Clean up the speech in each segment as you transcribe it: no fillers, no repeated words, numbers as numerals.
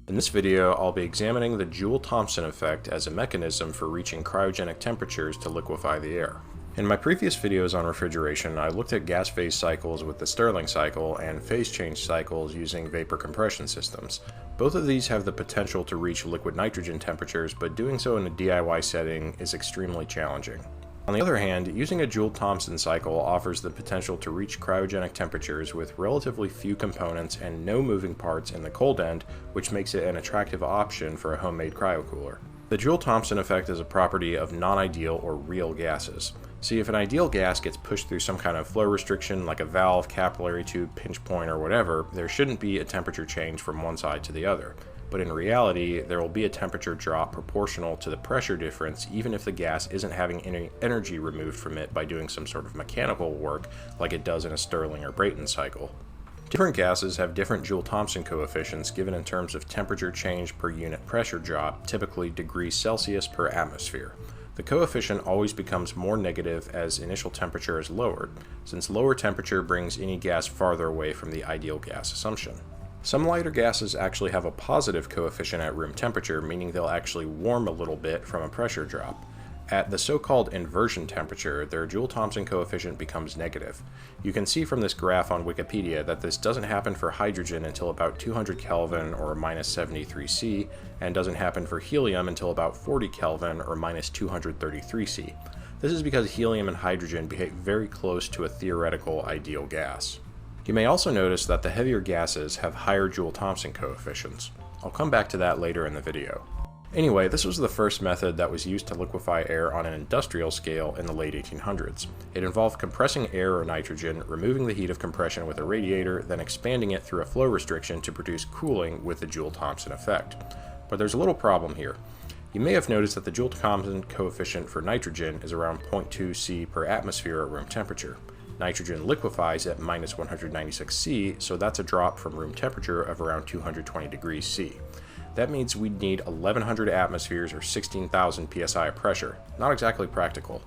In this video, I'll be examining the Joule-Thompson effect as a mechanism for reaching cryogenic temperatures to liquefy the air. In my previous videos on refrigeration, I looked at gas phase cycles with the Stirling cycle and phase change cycles using vapor compression systems. Both of these have the potential to reach liquid nitrogen temperatures, but doing so in a DIY setting is extremely challenging. On the other hand, using a Joule-Thompson cycle offers the potential to reach cryogenic temperatures with relatively few components and no moving parts in the cold end, which makes it an attractive option for a homemade cryocooler. The Joule-Thompson effect is a property of non-ideal or real gases. See, if an ideal gas gets pushed through some kind of flow restriction like a valve, capillary tube, pinch point, or whatever, there shouldn't be a temperature change from one side to the other. But in reality, there will be a temperature drop proportional to the pressure difference even if the gas isn't having any energy removed from it by doing some sort of mechanical work like it does in a Stirling or Brayton cycle. Different gases have different Joule-Thompson coefficients given in terms of temperature change per unit pressure drop, typically degrees Celsius per atmosphere. The coefficient always becomes more negative as initial temperature is lowered, since lower temperature brings any gas farther away from the ideal gas assumption. Some lighter gases actually have a positive coefficient at room temperature, meaning they'll actually warm a little bit from a pressure drop. At the so-called inversion temperature, their Joule-Thompson coefficient becomes negative. You can see from this graph on Wikipedia that this doesn't happen for hydrogen until about 200 Kelvin or minus 73 C, and doesn't happen for helium until about 40 Kelvin or minus 233 C. This is because helium and hydrogen behave very close to a theoretical ideal gas. You may also notice that the heavier gases have higher Joule-Thompson coefficients. I'll come back to that later in the video. Anyway, this was the first method that was used to liquefy air on an industrial scale in the late 1800s. It involved compressing air or nitrogen, removing the heat of compression with a radiator, then expanding it through a flow restriction to produce cooling with the Joule-Thompson effect. But there's a little problem here. You may have noticed that the Joule-Thompson coefficient for nitrogen is around 0.2 C per atmosphere at room temperature. Nitrogen liquefies at minus 196 C, so that's a drop from room temperature of around 220 degrees C. That means we'd need 1100 atmospheres or 16,000 psi of pressure. Not exactly practical.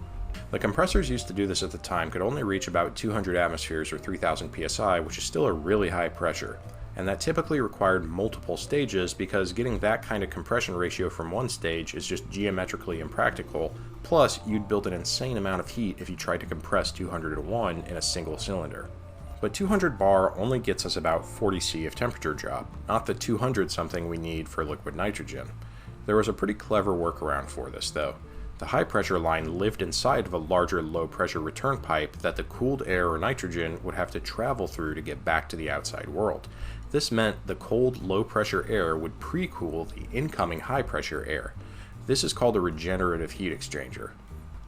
The compressors used to do this at the time could only reach about 200 atmospheres or 3000 psi, which is still a really high pressure. And that typically required multiple stages because getting that kind of compression ratio from one stage is just geometrically impractical, plus you'd build an insane amount of heat if you tried to compress 200 to 1 in a single cylinder. But 200 bar only gets us about 40 C of temperature drop, not the 200 something we need for liquid nitrogen. There was a pretty clever workaround for this though. The high pressure line lived inside of a larger low pressure return pipe that the cooled air or nitrogen would have to travel through to get back to the outside world. This meant the cold low pressure air would pre-cool the incoming high pressure air. This is called a regenerative heat exchanger.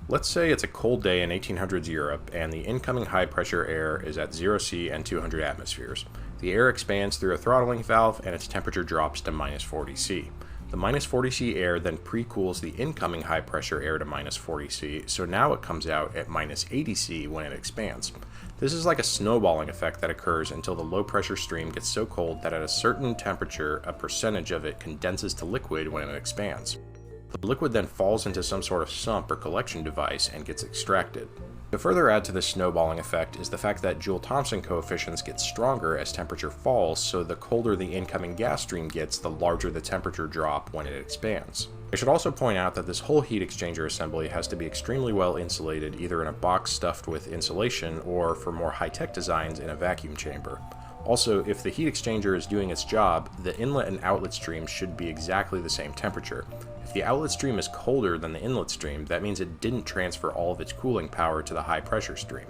Let's say it's a cold day in 1800s Europe and the incoming high pressure air is at 0 C and 200 atmospheres. The air expands through a throttling valve and its temperature drops to minus 40 C. The minus 40 C air then pre-cools the incoming high pressure air to minus 40 C, so now it comes out at minus 80 C when it expands. This is like a snowballing effect that occurs until the low pressure stream gets so cold that at a certain temperature, a percentage of it condenses to liquid when it expands. The liquid then falls into some sort of sump or collection device and gets extracted. To further add to this snowballing effect is the fact that Joule-Thompson coefficients get stronger as temperature falls, so the colder the incoming gas stream gets, the larger the temperature drop when it expands. I should also point out that this whole heat exchanger assembly has to be extremely well insulated, either in a box stuffed with insulation or, for more high-tech designs, in a vacuum chamber. Also, if the heat exchanger is doing its job, the inlet and outlet stream should be exactly the same temperature. If the outlet stream is colder than the inlet stream, that means it didn't transfer all of its cooling power to the high pressure stream.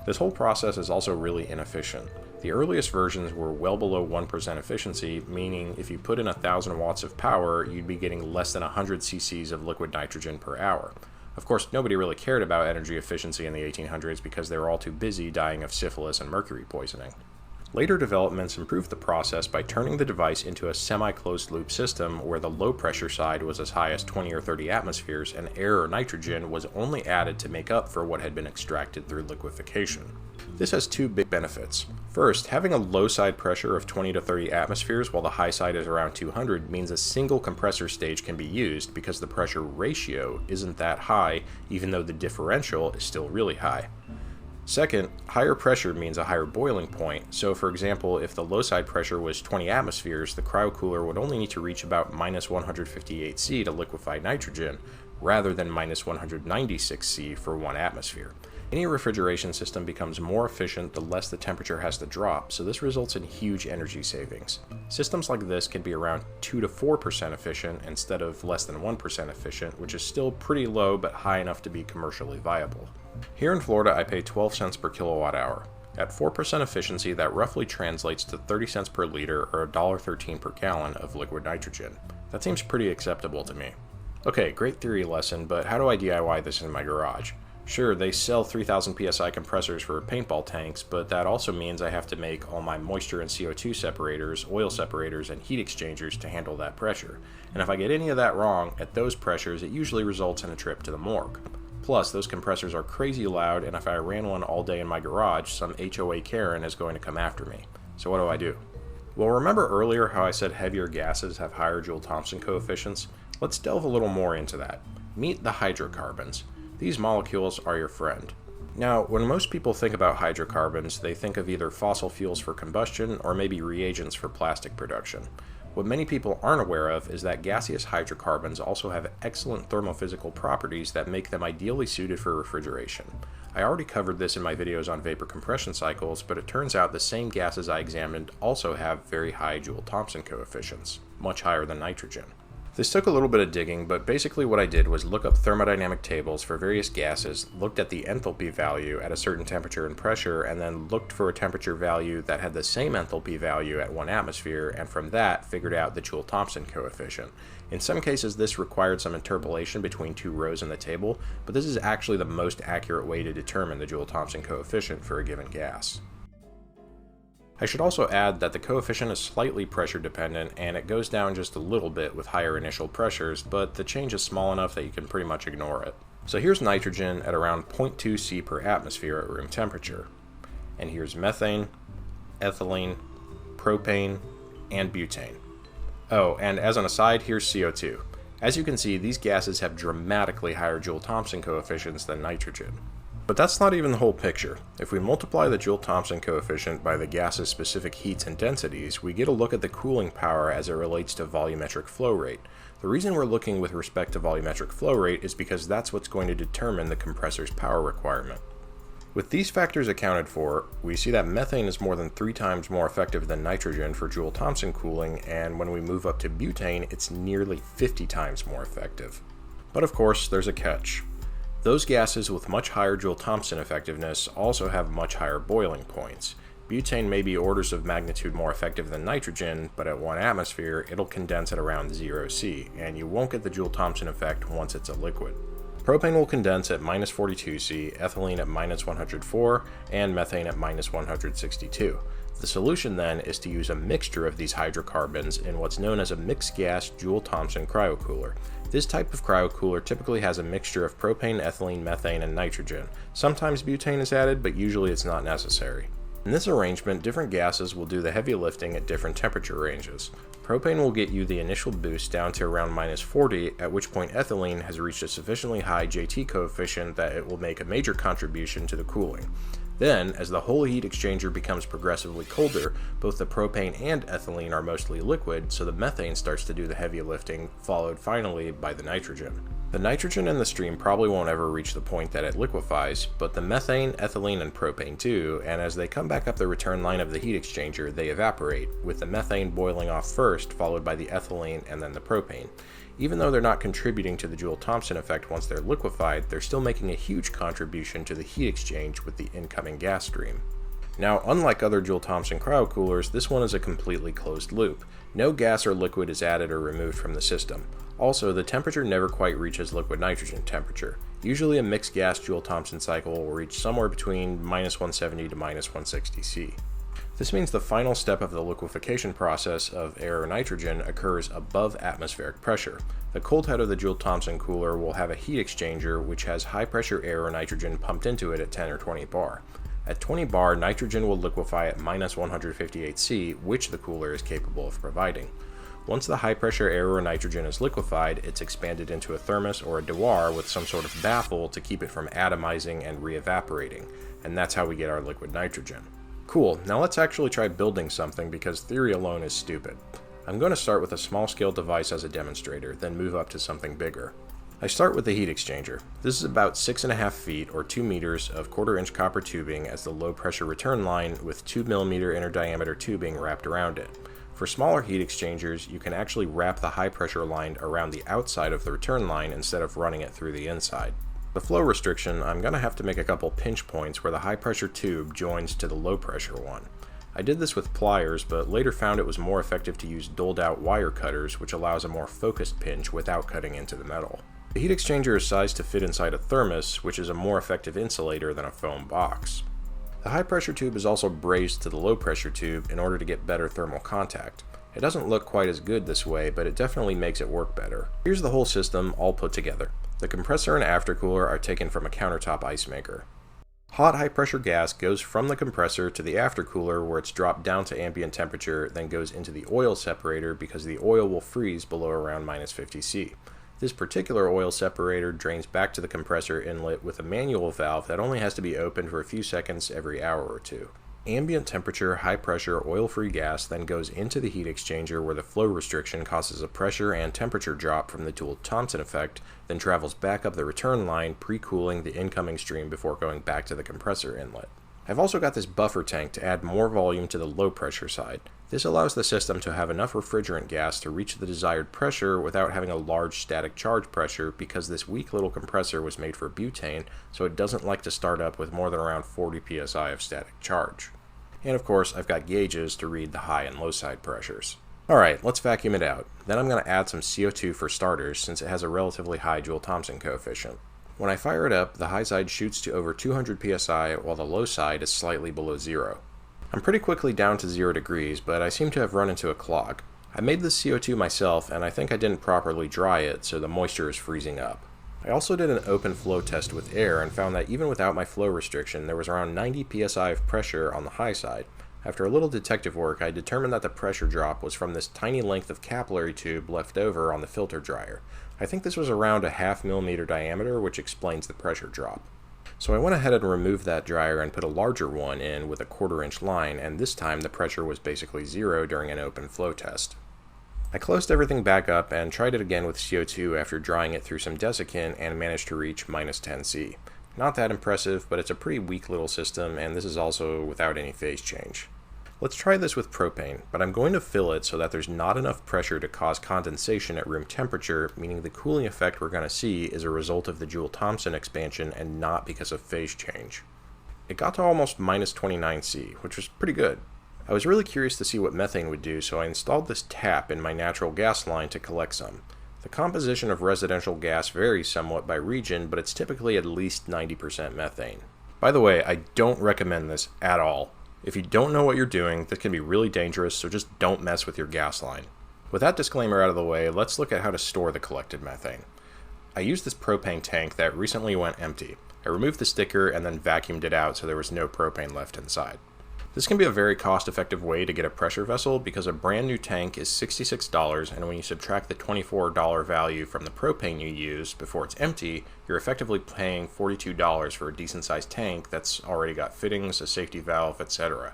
This whole process is also really inefficient. The earliest versions were well below 1% efficiency, meaning if you put in 1000 watts of power, you'd be getting less than 100 cc's of liquid nitrogen per hour. Of course, nobody really cared about energy efficiency in the 1800s because they were all too busy dying of syphilis and mercury poisoning. Later developments improved the process by turning the device into a semi-closed loop system where the low pressure side was as high as 20 or 30 atmospheres and air or nitrogen was only added to make up for what had been extracted through liquefaction. This has two big benefits. First, having a low side pressure of 20 to 30 atmospheres while the high side is around 200 means a single compressor stage can be used because the pressure ratio isn't that high even though the differential is still really high. Second, higher pressure means a higher boiling point, so for example, if the low side pressure was 20 atmospheres, the cryocooler would only need to reach about minus 158 C to liquefy nitrogen, rather than minus 196 C for 1 atmosphere. Any refrigeration system becomes more efficient the less the temperature has to drop, so this results in huge energy savings. Systems like this can be around 2 to 4% efficient instead of less than 1% efficient, which is still pretty low but high enough to be commercially viable. Here in Florida, I pay 12 cents per kilowatt hour. At 4% efficiency, that roughly translates to 30 cents per liter or $1.13 per gallon of liquid nitrogen. That seems pretty acceptable to me. Okay, great theory lesson, but how do I DIY this in my garage? Sure, they sell 3000 psi compressors for paintball tanks, but that also means I have to make all my moisture and CO2 separators, oil separators, and heat exchangers to handle that pressure. And if I get any of that wrong at those pressures, it usually results in a trip to the morgue. Plus, those compressors are crazy loud, and if I ran one all day in my garage, some HOA Karen is going to come after me. So what do I do? Well, remember earlier how I said heavier gases have higher Joule-Thompson coefficients? Let's delve a little more into that. Meet the hydrocarbons. These molecules are your friend. Now, when most people think about hydrocarbons, they think of either fossil fuels for combustion or maybe reagents for plastic production. What many people aren't aware of is that gaseous hydrocarbons also have excellent thermophysical properties that make them ideally suited for refrigeration. I already covered this in my videos on vapor compression cycles, but it turns out the same gases I examined also have very high Joule-Thompson coefficients, much higher than nitrogen. This took a little bit of digging, but basically what I did was look up thermodynamic tables for various gases, looked at the enthalpy value at a certain temperature and pressure, and then looked for a temperature value that had the same enthalpy value at 1 atmosphere, and from that figured out the Joule-Thompson coefficient. In some cases this required some interpolation between 2 rows in the table, but this is actually the most accurate way to determine the Joule-Thompson coefficient for a given gas. I should also add that the coefficient is slightly pressure dependent and it goes down just a little bit with higher initial pressures, but the change is small enough that you can pretty much ignore it. So here's nitrogen at around 0.2 C per atmosphere at room temperature. And here's methane, ethylene, propane, and butane. Oh, and as an aside, here's CO2. As you can see, these gases have dramatically higher Joule-Thompson coefficients than nitrogen. But that's not even the whole picture. If we multiply the Joule-Thompson coefficient by the gas's specific heats and densities, we get a look at the cooling power as it relates to volumetric flow rate. The reason we're looking with respect to volumetric flow rate is because that's what's going to determine the compressor's power requirement. With these factors accounted for, we see that methane is more than 3 times more effective than nitrogen for Joule-Thompson cooling, and when we move up to butane, it's nearly 50 times more effective. But of course, there's a catch. Those gases with much higher Joule-Thompson effectiveness also have much higher boiling points. Butane may be orders of magnitude more effective than nitrogen, but at 1 atmosphere, it'll condense at around 0 C, and you won't get the Joule-Thompson effect once it's a liquid. Propane will condense at minus 42 C, ethylene at minus 104, and methane at minus 162. The solution then is to use a mixture of these hydrocarbons in what's known as a mixed gas Joule-Thompson Cryocooler. This type of cryocooler typically has a mixture of propane, ethylene, methane, and nitrogen. Sometimes butane is added, but usually it's not necessary. In this arrangement, different gases will do the heavy lifting at different temperature ranges. Propane will get you the initial boost down to around minus 40, at which point ethylene has reached a sufficiently high JT coefficient that it will make a major contribution to the cooling. Then, as the whole heat exchanger becomes progressively colder, both the propane and ethylene are mostly liquid, so the methane starts to do the heavy lifting, followed finally by the nitrogen. The nitrogen in the stream probably won't ever reach the point that it liquefies, but the methane, ethylene, and propane do, and as they come back up the return line of the heat exchanger, they evaporate, with the methane boiling off first, followed by the ethylene and then the propane. Even though they're not contributing to the Joule-Thompson effect once they're liquefied, they're still making a huge contribution to the heat exchange with the incoming gas stream. Now, unlike other Joule-Thompson cryocoolers, this one is a completely closed loop. No gas or liquid is added or removed from the system. Also, the temperature never quite reaches liquid nitrogen temperature. Usually a mixed gas Joule-Thompson cycle will reach somewhere between minus 170 to minus 160 C. This means the final step of the liquefaction process of air or nitrogen occurs above atmospheric pressure. The cold head of the Joule-Thompson cooler will have a heat exchanger which has high pressure air or nitrogen pumped into it at 10 or 20 bar. At 20 bar, nitrogen will liquefy at minus 158 C, which the cooler is capable of providing. Once the high pressure air or nitrogen is liquefied, it's expanded into a thermos or a dewar with some sort of baffle to keep it from atomizing and re-evaporating, and that's how we get our liquid nitrogen. Cool, now let's actually try building something because theory alone is stupid. I'm going to start with a small scale device as a demonstrator, then move up to something bigger. I start with the heat exchanger. This is about 6.5 feet or 2 meters of 1/4 inch copper tubing as the low pressure return line with 2 millimeter inner diameter tubing wrapped around it. For smaller heat exchangers, you can actually wrap the high pressure line around the outside of the return line instead of running it through the inside. The flow restriction, I'm going to have to make a couple pinch points where the high pressure tube joins to the low pressure one. I did this with pliers, but later found it was more effective to use doled out wire cutters, which allows a more focused pinch without cutting into the metal. The heat exchanger is sized to fit inside a thermos, which is a more effective insulator than a foam box. The high pressure tube is also brazed to the low pressure tube in order to get better thermal contact. It doesn't look quite as good this way, but it definitely makes it work better. Here's the whole system all put together. The compressor and aftercooler are taken from a countertop ice maker. Hot high pressure gas goes from the compressor to the aftercooler where it's dropped down to ambient temperature, then goes into the oil separator because the oil will freeze below around -50°C. This particular oil separator drains back to the compressor inlet with a manual valve that only has to be opened for a few seconds every hour or two. Ambient temperature, high pressure, oil-free gas then goes into the heat exchanger where the flow restriction causes a pressure and temperature drop from the Joule-Thompson effect, then travels back up the return line, pre-cooling the incoming stream before going back to the compressor inlet. I've also got this buffer tank to add more volume to the low pressure side. This allows the system to have enough refrigerant gas to reach the desired pressure without having a large static charge pressure because this weak little compressor was made for butane, so it doesn't like to start up with more than around 40 psi of static charge. And of course, I've got gauges to read the high and low side pressures. Alright, let's vacuum it out. Then I'm going to add some CO2 for starters since it has a relatively high Joule-Thompson coefficient. When I fire it up, the high side shoots to over 200 psi while the low side is slightly below zero. I'm pretty quickly down to 0 degrees, but I seem to have run into a clog. I made this CO2 myself, and I think I didn't properly dry it, so the moisture is freezing up. I also did an open flow test with air and found that even without my flow restriction, there was around 90 psi of pressure on the high side. After a little detective work, I determined that the pressure drop was from this tiny length of capillary tube left over on the filter dryer. I think this was around a 0.5 millimeter diameter, which explains the pressure drop. So I went ahead and removed that dryer and put a larger one in with a 1/4 inch line, and this time the pressure was basically 0 during an open flow test. I closed everything back up and tried it again with CO2 after drying it through some desiccant and managed to reach -10°C. Not that impressive, but it's a pretty weak little system, and this is also without any phase change. Let's try this with propane, but I'm going to fill it so that there's not enough pressure to cause condensation at room temperature, meaning the cooling effect we're going to see is a result of the Joule-Thompson expansion and not because of phase change. It got to almost -29°C, which was pretty good. I was really curious to see what methane would do, so I installed this tap in my natural gas line to collect some. The composition of residential gas varies somewhat by region, but it's typically at least 90% methane. By the way, I don't recommend this at all. If you don't know what you're doing, this can be really dangerous, so just don't mess with your gas line. With that disclaimer out of the way, let's look at how to store the collected methane. I used this propane tank that recently went empty. I removed the sticker and then vacuumed it out so there was no propane left inside. This can be a very cost-effective way to get a pressure vessel because a brand new tank is $66, and when you subtract the $24 value from the propane you used before it's empty, you're effectively paying $42 for a decent-sized tank that's already got fittings, a safety valve, etc.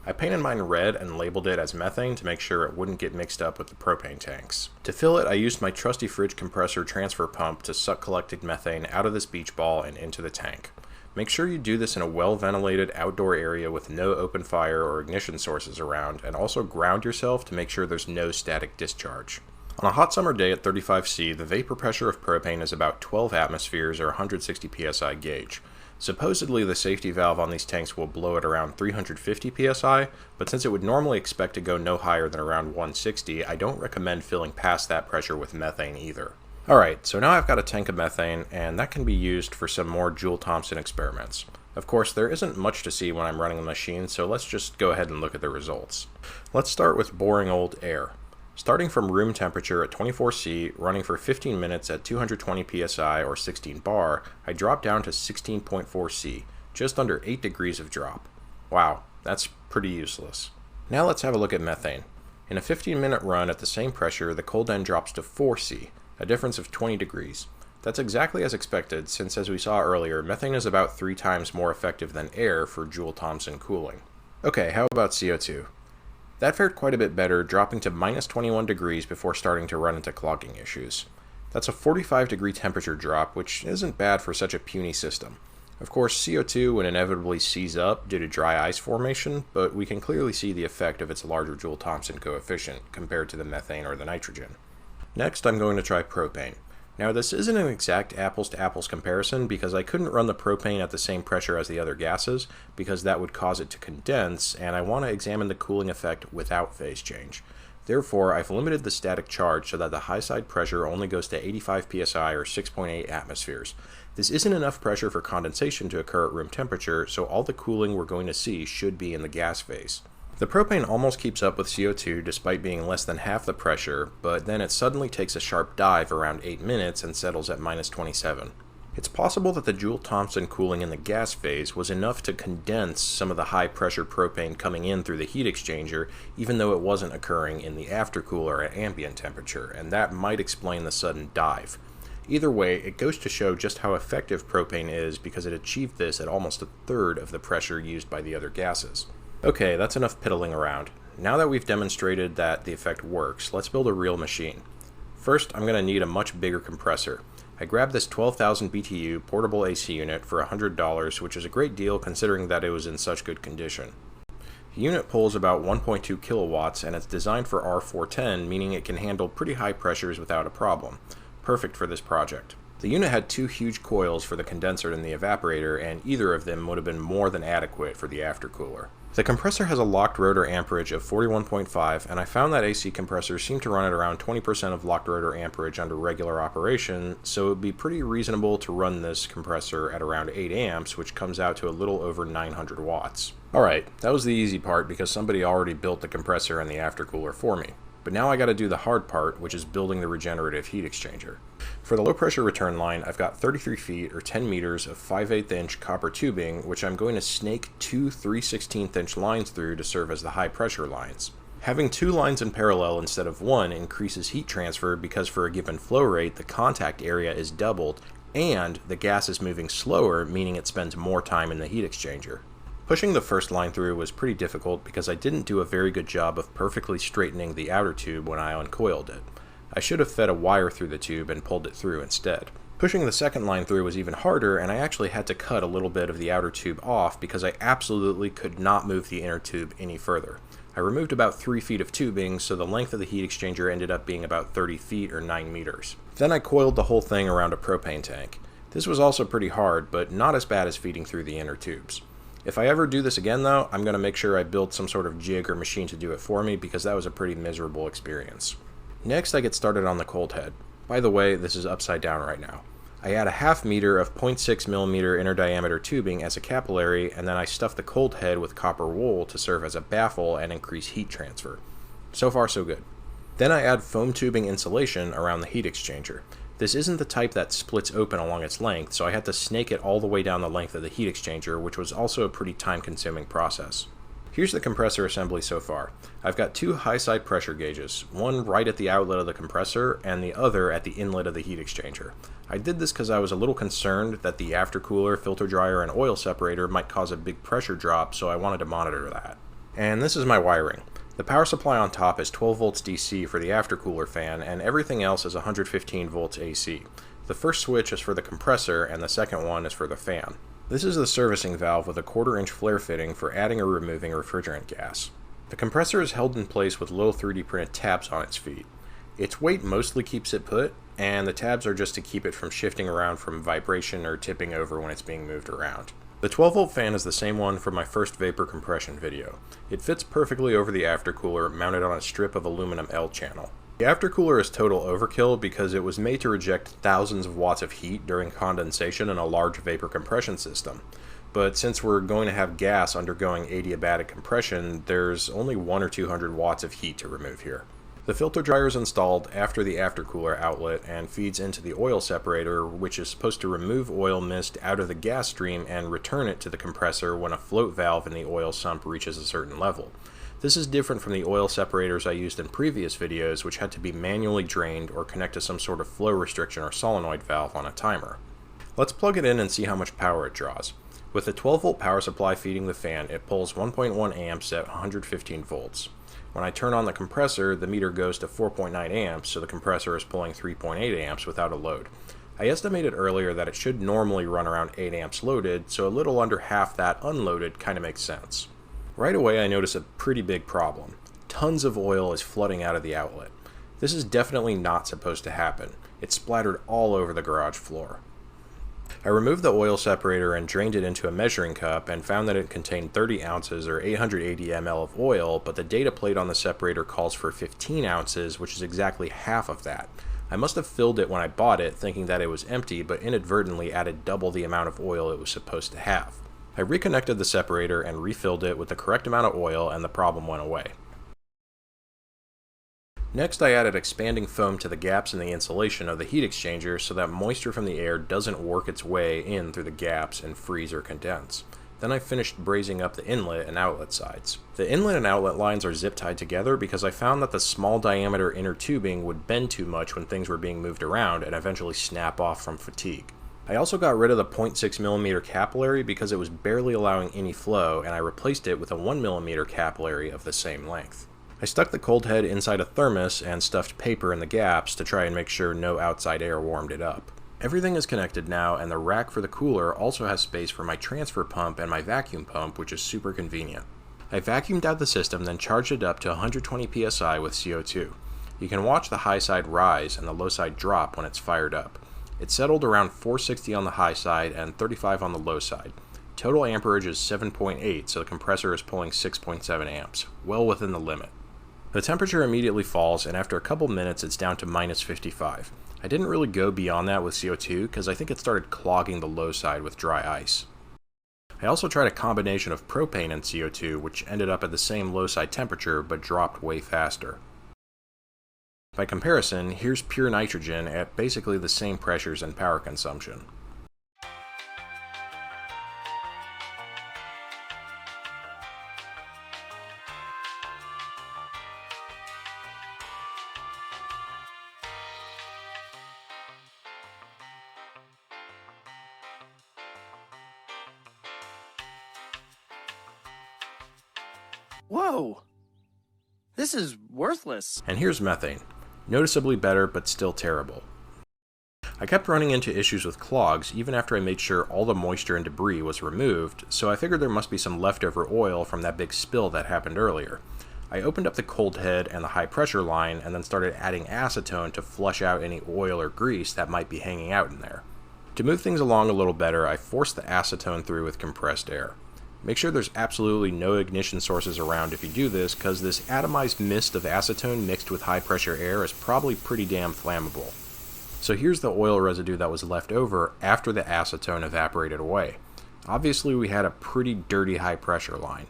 I painted mine red and labeled it as methane to make sure it wouldn't get mixed up with the propane tanks. To fill it, I used my trusty fridge compressor transfer pump to suck collected methane out of this beach ball and into the tank. Make sure you do this in a well-ventilated outdoor area with no open fire or ignition sources around, and also ground yourself to make sure there's no static discharge. On a hot summer day at 35°C, the vapor pressure of propane is about 12 atmospheres or 160 psi gauge. Supposedly the safety valve on these tanks will blow at around 350 psi, but since it would normally expect to go no higher than around 160, I don't recommend filling past that pressure with methane either. Alright, so now I've got a tank of methane, and that can be used for some more Joule-Thompson experiments. Of course, there isn't much to see when I'm running the machine, so let's just go ahead and look at the results. Let's start with boring old air. Starting from room temperature at 24°C, running for 15 minutes at 220 psi or 16 bar, I dropped down to 16.4°C, just under 8 degrees of drop. Wow, that's pretty useless. Now let's have a look at methane. In a 15-minute run at the same pressure, the cold end drops to 4C, a difference of 20 degrees. That's exactly as expected, since as we saw earlier, methane is about 3 times more effective than air for Joule-Thompson cooling. Okay, how about CO2? That fared quite a bit better, dropping to minus 21 degrees before starting to run into clogging issues. That's a 45-degree temperature drop, which isn't bad for such a puny system. Of course, CO2 would inevitably seize up due to dry ice formation, but we can clearly see the effect of its larger Joule-Thompson coefficient compared to the methane or the nitrogen. Next, I'm going to try propane. Now, this isn't an exact apples-to-apples comparison because I couldn't run the propane at the same pressure as the other gases because that would cause it to condense, and I want to examine the cooling effect without phase change. Therefore, I've limited the static charge so that the high side pressure only goes to 85 psi or 6.8 atmospheres. This isn't enough pressure for condensation to occur at room temperature, so all the cooling we're going to see should be in the gas phase. The propane almost keeps up with CO2 despite being less than half the pressure, but then it suddenly takes a sharp dive around 8 minutes and settles at minus 27. It's possible that the Joule-Thompson cooling in the gas phase was enough to condense some of the high-pressure propane coming in through the heat exchanger, even though it wasn't occurring in the aftercooler at ambient temperature, and that might explain the sudden dive. Either way, it goes to show just how effective propane is because it achieved this at almost a third of the pressure used by the other gases. Okay, that's enough piddling around. Now that we've demonstrated that the effect works, let's build a real machine. First, I'm going to need a much bigger compressor. I grabbed this 12,000 BTU portable AC unit for $100, which is a great deal considering that it was in such good condition. The unit pulls about 1.2 kilowatts and it's designed for R410, meaning it can handle pretty high pressures without a problem. Perfect for this project. The unit had 2 huge coils for the condenser and the evaporator, and either of them would have been more than adequate for the aftercooler. The compressor has a locked rotor amperage of 41.5, and I found that AC compressors seem to run at around 20% of locked rotor amperage under regular operation, so it would be pretty reasonable to run this compressor at around 8 amps, which comes out to a little over 900 watts. Alright, that was the easy part because somebody already built the compressor and the aftercooler for me. But now I gotta do the hard part, which is building the regenerative heat exchanger. For the low pressure return line, I've got 33 feet or 10 meters of 5/8 inch copper tubing, which I'm going to snake 2 3/16 inch lines through to serve as the high pressure lines. Having 2 lines in parallel instead of 1 increases heat transfer because for a given flow rate, the contact area is doubled, and the gas is moving slower, meaning it spends more time in the heat exchanger. Pushing the first line through was pretty difficult because I didn't do a very good job of perfectly straightening the outer tube when I uncoiled it. I should have fed a wire through the tube and pulled it through instead. Pushing the second line through was even harder, and I actually had to cut a little bit of the outer tube off because I absolutely could not move the inner tube any further. I removed about 3 feet of tubing, so the length of the heat exchanger ended up being about 30 feet or 9 meters. Then I coiled the whole thing around a propane tank. This was also pretty hard, but not as bad as feeding through the inner tubes. If I ever do this again though, I'm going to make sure I build some sort of jig or machine to do it for me because that was a pretty miserable experience. Next I get started on the cold head. By the way, this is upside down right now. I add a half meter of 0.6 millimeter inner diameter tubing as a capillary, and then I stuff the cold head with copper wool to serve as a baffle and increase heat transfer. So far so good. Then I add foam tubing insulation around the heat exchanger. This isn't the type that splits open along its length, so I had to snake it all the way down the length of the heat exchanger, which was also a pretty time-consuming process. Here's the compressor assembly so far. I've got 2 high-side pressure gauges, one right at the outlet of the compressor and the other at the inlet of the heat exchanger. I did this because I was a little concerned that the aftercooler, filter dryer, and oil separator might cause a big pressure drop, so I wanted to monitor that. And this is my wiring. The power supply on top is 12 volts DC for the aftercooler fan, and everything else is 115 volts AC. The first switch is for the compressor, and the second one is for the fan. This is the servicing valve with a 1/4 inch flare fitting for adding or removing refrigerant gas. The compressor is held in place with little 3D printed tabs on its feet. Its weight mostly keeps it put, and the tabs are just to keep it from shifting around from vibration or tipping over when it's being moved around. The 12 volt fan is the same one from my first vapor compression video. It fits perfectly over the aftercooler mounted on a strip of aluminum L channel. The aftercooler is total overkill because it was made to reject thousands of watts of heat during condensation in a large vapor compression system. But since we're going to have gas undergoing adiabatic compression, there's only 100 or 200 watts of heat to remove here. The filter dryer is installed after the aftercooler outlet and feeds into the oil separator, which is supposed to remove oil mist out of the gas stream and return it to the compressor when a float valve in the oil sump reaches a certain level. This is different from the oil separators I used in previous videos, which had to be manually drained or connect to some sort of flow restriction or solenoid valve on a timer. Let's plug it in and see how much power it draws. With a 12-volt power supply feeding the fan, it pulls 1.1 amps at 115 volts. When I turn on the compressor, the meter goes to 4.9 amps, so the compressor is pulling 3.8 amps without a load. I estimated earlier that it should normally run around 8 amps loaded, so a little under half that unloaded kind of makes sense. Right away I notice a pretty big problem. Tons of oil is flooding out of the outlet. This is definitely not supposed to happen. It splattered all over the garage floor. I removed the oil separator and drained it into a measuring cup and found that it contained 30 ounces or 880 ml of oil, but the data plate on the separator calls for 15 ounces, which is exactly half of that. I must have filled it when I bought it, thinking that it was empty, but inadvertently added double the amount of oil it was supposed to have. I reconnected the separator and refilled it with the correct amount of oil, and the problem went away. Next, I added expanding foam to the gaps in the insulation of the heat exchanger so that moisture from the air doesn't work its way in through the gaps and freeze or condense. Then I finished brazing up the inlet and outlet sides. The inlet and outlet lines are zip tied together because I found that the small diameter inner tubing would bend too much when things were being moved around and eventually snap off from fatigue. I also got rid of the 0.6mm capillary because it was barely allowing any flow, and I replaced it with a 1mm capillary of the same length. I stuck the cold head inside a thermos and stuffed paper in the gaps to try and make sure no outside air warmed it up. Everything is connected now, and the rack for the cooler also has space for my transfer pump and my vacuum pump, which is super convenient. I vacuumed out the system, then charged it up to 120 psi with CO2. You can watch the high side rise and the low side drop when it's fired up. It settled around 460 on the high side and 35 on the low side. Total amperage is 7.8, so the compressor is pulling 6.7 amps, well within the limit. The temperature immediately falls, and after a couple minutes it's down to minus 55. I didn't really go beyond that with CO2 because I think it started clogging the low side with dry ice. I also tried a combination of propane and CO2, which ended up at the same low side temperature but dropped way faster. By comparison, here's pure nitrogen at basically the same pressures and power consumption. Whoa! This is worthless. And here's methane. Noticeably better, but still terrible. I kept running into issues with clogs even after I made sure all the moisture and debris was removed, so I figured there must be some leftover oil from that big spill that happened earlier. I opened up the cold head and the high pressure line and then started adding acetone to flush out any oil or grease that might be hanging out in there. To move things along a little better, I forced the acetone through with compressed air. Make sure there's absolutely no ignition sources around if you do this, because this atomized mist of acetone mixed with high pressure air is probably pretty damn flammable. So here's the oil residue that was left over after the acetone evaporated away. Obviously we had a pretty dirty high pressure line.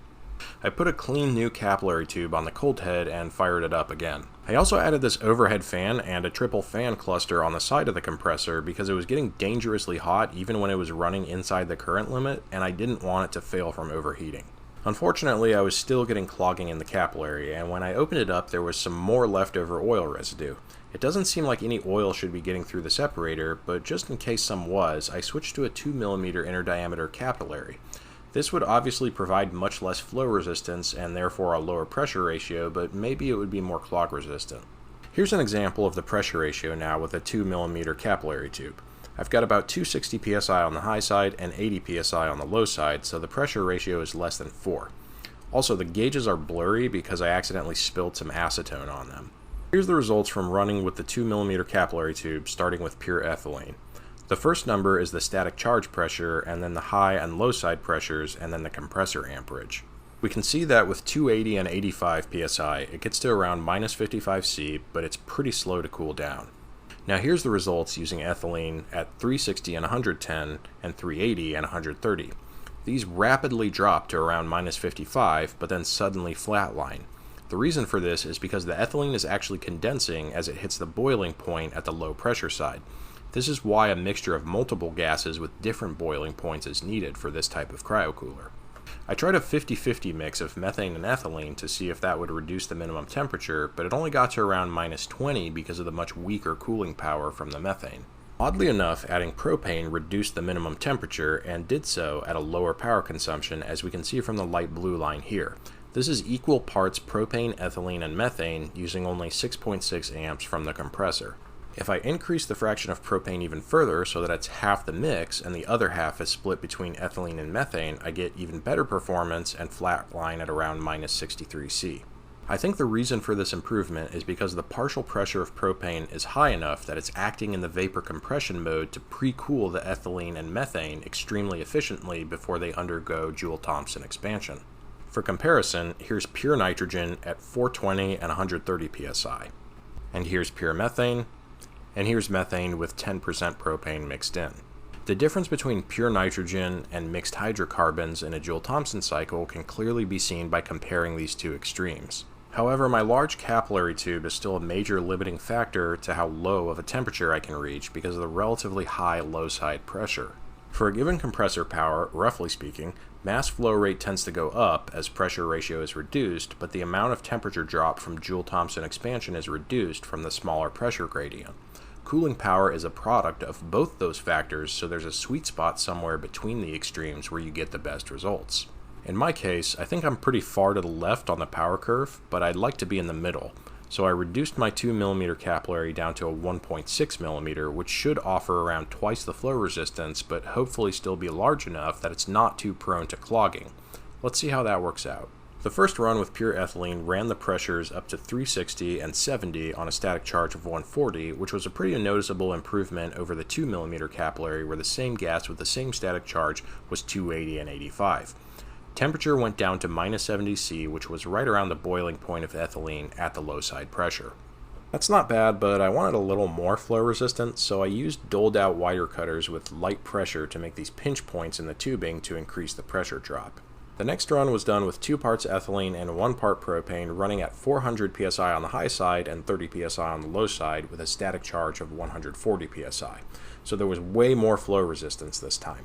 I put a clean new capillary tube on the cold head and fired it up again. I also added this overhead fan and a triple fan cluster on the side of the compressor because it was getting dangerously hot even when it was running inside the current limit, and I didn't want it to fail from overheating. Unfortunately, I was still getting clogging in the capillary, and when I opened it up there was some more leftover oil residue. It doesn't seem like any oil should be getting through the separator, but just in case some was, I switched to a 2mm inner diameter capillary. This would obviously provide much less flow resistance and therefore a lower pressure ratio, but maybe it would be more clog resistant. Here's an example of the pressure ratio now with a 2mm capillary tube. I've got about 260 psi on the high side and 80 psi on the low side, so the pressure ratio is less than 4. Also, the gauges are blurry because I accidentally spilled some acetone on them. Here's the results from running with the 2mm capillary tube, starting with pure ethylene. The first number is the static charge pressure, and then the high and low side pressures, and then the compressor amperage. We can see that with 280 and 85 psi, it gets to around minus 55 C, but it's pretty slow to cool down. Now here's the results using ethylene at 360 and 110, and 380 and 130. These rapidly drop to around minus 55, but then suddenly flatline. The reason for this is because the ethylene is actually condensing as it hits the boiling point at the low pressure side. This is why a mixture of multiple gases with different boiling points is needed for this type of cryocooler. I tried a 50-50 mix of methane and ethylene to see if that would reduce the minimum temperature, but it only got to around -20 because of the much weaker cooling power from the methane. Oddly enough, adding propane reduced the minimum temperature and did so at a lower power consumption, as we can see from the light blue line here. This is equal parts propane, ethylene, and methane, using only 6.6 amps from the compressor. If I increase the fraction of propane even further so that it's half the mix and the other half is split between ethylene and methane, I get even better performance and flatline at around -63 C. I think the reason for this improvement is because the partial pressure of propane is high enough that it's acting in the vapor compression mode to pre-cool the ethylene and methane extremely efficiently before they undergo Joule-Thompson expansion. For comparison, here's pure nitrogen at 420 and 130 psi. And here's pure methane, and here's methane with 10% propane mixed in. The difference between pure nitrogen and mixed hydrocarbons in a Joule-Thompson cycle can clearly be seen by comparing these two extremes. However, my large capillary tube is still a major limiting factor to how low of a temperature I can reach because of the relatively high low-side pressure. For a given compressor power, roughly speaking, mass flow rate tends to go up as pressure ratio is reduced, but the amount of temperature drop from Joule-Thompson expansion is reduced from the smaller pressure gradient. Cooling power is a product of both those factors, so there's a sweet spot somewhere between the extremes where you get the best results. In my case, I think I'm pretty far to the left on the power curve, but I'd like to be in the middle, so I reduced my 2mm capillary down to a 1.6mm, which should offer around twice the flow resistance, but hopefully still be large enough that it's not too prone to clogging. Let's see how that works out. The first run with pure ethylene ran the pressures up to 360 and 70 on a static charge of 140, which was a pretty noticeable improvement over the 2mm capillary where the same gas with the same static charge was 280 and 85. Temperature went down to -70 C, which was right around the boiling point of ethylene at the low side pressure. That's not bad, but I wanted a little more flow resistance, so I used doled out wire cutters with light pressure to make these pinch points in the tubing to increase the pressure drop. The next run was done with 2 parts ethylene and 1 part propane, running at 400 psi on the high side and 30 psi on the low side with a static charge of 140 psi, so there was way more flow resistance this time.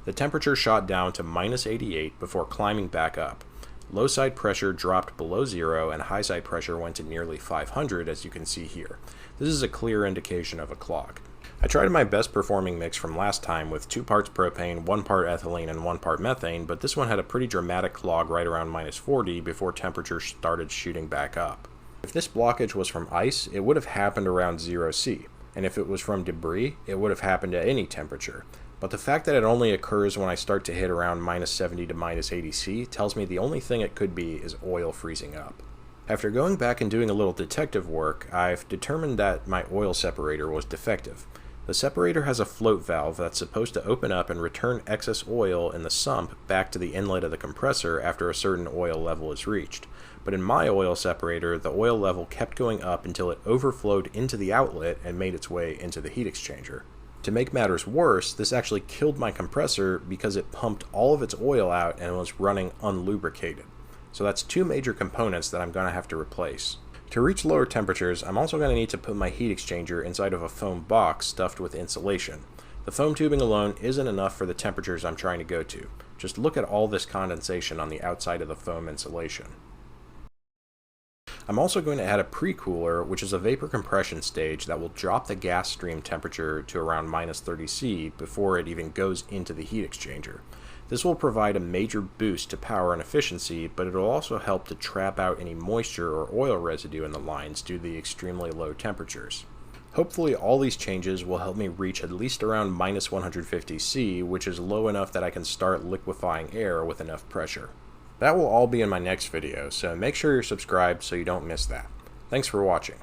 The temperature shot down to -88 before climbing back up. Low side pressure dropped below 0 and high side pressure went to nearly 500, as you can see here. This is a clear indication of a clog. I tried my best performing mix from last time with 2 parts propane, 1 part ethylene, and 1 part methane, but this one had a pretty dramatic clog right around -40 before temperature started shooting back up. If this blockage was from ice, it would have happened around 0 C, and if it was from debris, it would have happened at any temperature. But the fact that it only occurs when I start to hit around -70 to -80 C tells me the only thing it could be is oil freezing up. After going back and doing a little detective work, I've determined that my oil separator was defective. The separator has a float valve that's supposed to open up and return excess oil in the sump back to the inlet of the compressor after a certain oil level is reached. But in my oil separator, the oil level kept going up until it overflowed into the outlet and made its way into the heat exchanger. To make matters worse, this actually killed my compressor because it pumped all of its oil out and was running unlubricated. So that's 2 major components that I'm going to have to replace. To reach lower temperatures, I'm also going to need to put my heat exchanger inside of a foam box stuffed with insulation. The foam tubing alone isn't enough for the temperatures I'm trying to go to. Just look at all this condensation on the outside of the foam insulation. I'm also going to add a pre-cooler, which is a vapor compression stage that will drop the gas stream temperature to around -30 C before it even goes into the heat exchanger. This will provide a major boost to power and efficiency, but it will also help to trap out any moisture or oil residue in the lines due to the extremely low temperatures. Hopefully all these changes will help me reach at least around -150 C, which is low enough that I can start liquefying air with enough pressure. That will all be in my next video, so make sure you're subscribed so you don't miss that. Thanks for watching.